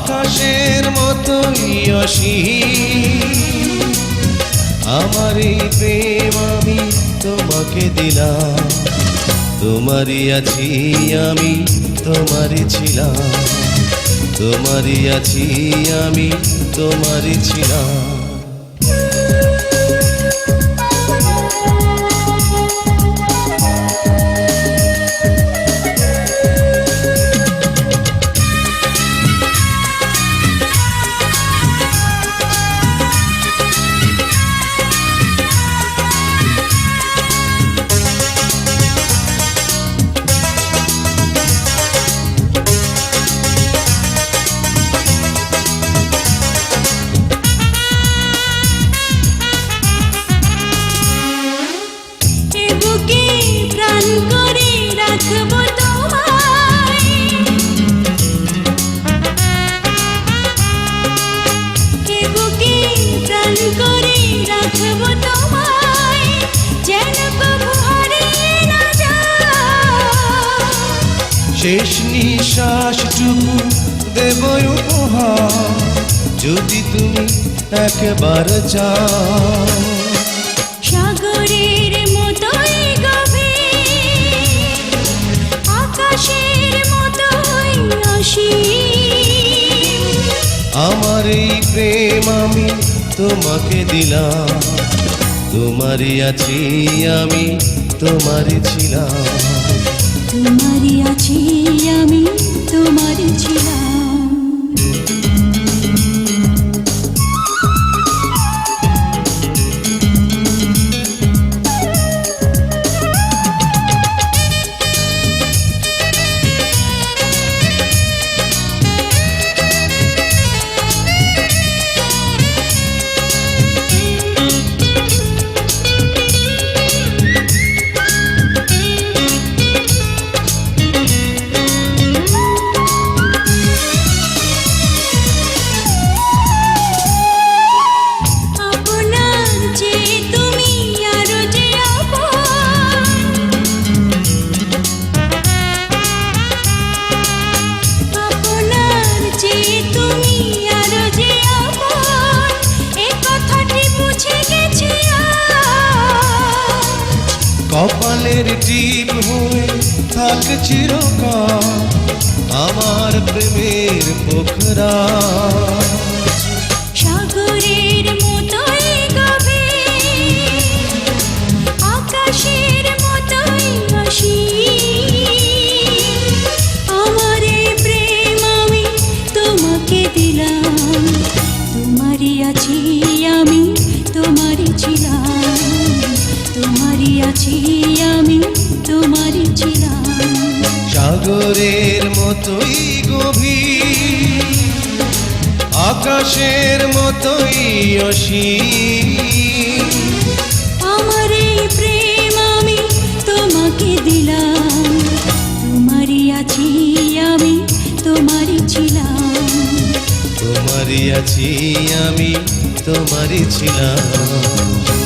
আকাশের মতোই অসীম আমার এই প্রেম আমি তোমাকে দিলাম তোমারই আছি আমি তোমারই ছিলাম তোমারই আছি আমি তোমারই ছিলাম শেষ নিঃশ্বাসটুকু দেব উপহার যদি তুমি একবার চাও সাগরের মতোই গভীর আকাশের মতোই অসীম আমার এই প্রেম আমি তোমাকে দিলাম তোমারই আছি আমি তোমারই ছিলাম তোমারই আছি আমি তোমারই ছিলাম কপালের টিপ হয়ে থাক চিরকাল আমার প্রেমের পোখরা সাগরের মতোই গভীর আকাশের মতোই অসীম আমার এই প্রেম আমি তোমাকে দিলাম তোমারই আছি আমি তোমারই ছিলাম তোমারই আছি আমি তোমারই ছিলাম সাগরের মতোই গভীর আকাশের মতোই অসীম আমার এই প্রেম আমি তোমাকে দিলাম তোমারই আছি আমি তোমারই ছিলাম তোমারই আছি আমি তোমারই ছিলাম